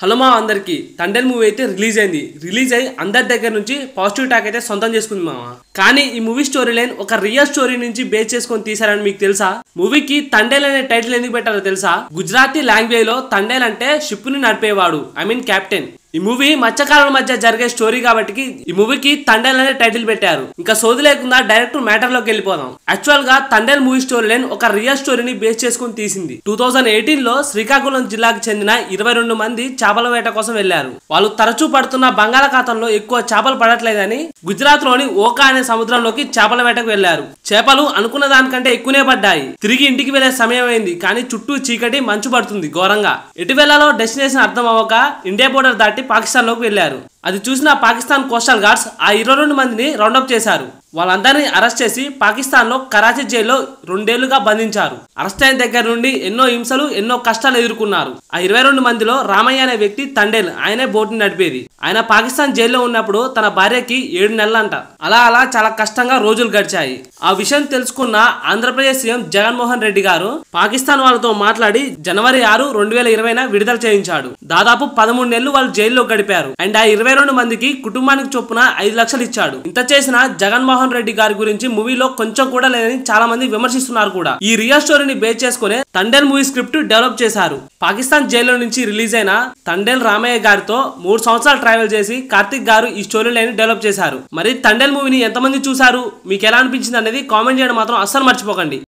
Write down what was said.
Hello మా అందరికి Thandel movie అయితే రిలీజ్ అయ్యి అందరి దగ్గర నుంచి పాజిటివ్ టాక్ అయితే సొంతం చేసుకుంది మామ. కానీ ఈ మూవీ స్టోరీ లైన్ ఒక రియల్ స్టోరీ నుంచి బేస్ చేసుకొని తీసారని మీకు తెలుసా? మూవీకి తండేల్ అనే టైటిల్ ఎందుకు పెట్టారో తెలుసా? గుజరాతీ లాంగ్వేజ్ లో తండేల్ అంటే షిప్ ని నడిపేవాడు, ఐ మీన్ కెప్టెన్. ఈ మూవీ మత్స్యకారుల మధ్య జరిగే స్టోరీ కాబట్టి ఈ మూవీకి తండేల్ అనే టైటిల్ పెట్టారు. ఇంకా సోది లేకుండా డైరెక్ట్ మ్యాటర్ లోకి వెళ్ళిపోదాం. యాక్చువల్ గా తండేల్ మూవీ స్టోరీ లైన్ ఒక రియల్ స్టోరీని బేస్ చేసుకుని తీసింది. 2018 లో శ్రీకాకుళం జిల్లాకు చెందిన 22 మంది చేపల వేట కోసం వెళ్లారు. వాళ్ళు తరచూ పడుతున్న బంగాళాఖాతంలో ఎక్కువ చేపలు పడట్లేదని గుజరాత్ లోని ఓకా అనే సముద్రంలోకి చేపల వేటకు వెళ్లారు. చేపలు అనుకున్న దానికంటే ఎక్కువనే పడ్డాయి. తిరిగి ఇంటికి వెళ్లే సమయం అయింది, కానీ చుట్టూ చీకటి, మంచు పడుతుంది ఘోరంగా. ఎటు వెళ్లాలో డెస్టినేషన్ అర్థం అవ్వక ఇండియా బోర్డర్ దాటి పాకిస్తాన్ లోకి వెళ్లారు. అది చూసిన పాకిస్తాన్ కోస్టల్ గార్డ్స్ ఆ 22 మందిని రౌండప్ చేశారు. వాళ్ళందరినీ అరెస్ట్ చేసి పాకిస్తాన్ లో కరాచీ జైల్లో 2 ఏళ్లుగా బంధించారు. అరెస్ట్ అయిన దగ్గర నుండి ఎన్నో హింసలు, ఎన్నో కష్టాలు ఎదుర్కొన్నారు. ఆ 22 మందిలో రామయ్య అనే వ్యక్తి తండేల్, ఆయనే బోట్ని నడిపేది. ఆయన పాకిస్తాన్ జైల్లో ఉన్నప్పుడు తన భార్యకి 7 నెలలంట. అలా చాలా కష్టంగా రోజులు గడిచాయి. ఆ విషయం తెలుసుకున్న ఆంధ్రప్రదేశ్ సీఎం జగన్మోహన్ రెడ్డి గారు పాకిస్తాన్ వాళ్ళతో మాట్లాడి జనవరి 6, 2020 విడుదల చేయించాడు. దాదాపు 13 నెలలు వాళ్ళు జైల్లో గడిపారు. అండ్ ఆ 22 మందికి కుటుంబానికి చొప్పున 5 లక్షలు ఇచ్చాడు. ఇంత చేసిన జగన్మోహన్ రెడ్డి గారి గురించి మూవీలో కొంచెం కూడా లేదని చాలా మంది విమర్శిస్తున్నారు కూడా. ఈ రియల్ స్టోరీని బేస్ చేసుకునే తండేల్ మూవీ స్క్రిప్ట్ డెవలప్ చేశారు. పాకిస్తాన్ జైల్లో నుంచి రిలీజ్ అయిన తండేల్ రామయ్య గారితో 3 సంవత్సరాలు ట్రావెల్ చేసి కార్తిక్ గారు ఈ స్టోరీ లైన్ డెవలప్ చేశారు. మరి తండేల్ మూవీని ఎంతమంది చూసారు, మీకు ఎలా అనిపించింది అనేది కామెంట్ చేయడం మాత్రం అస్సలు మర్చిపోకండి.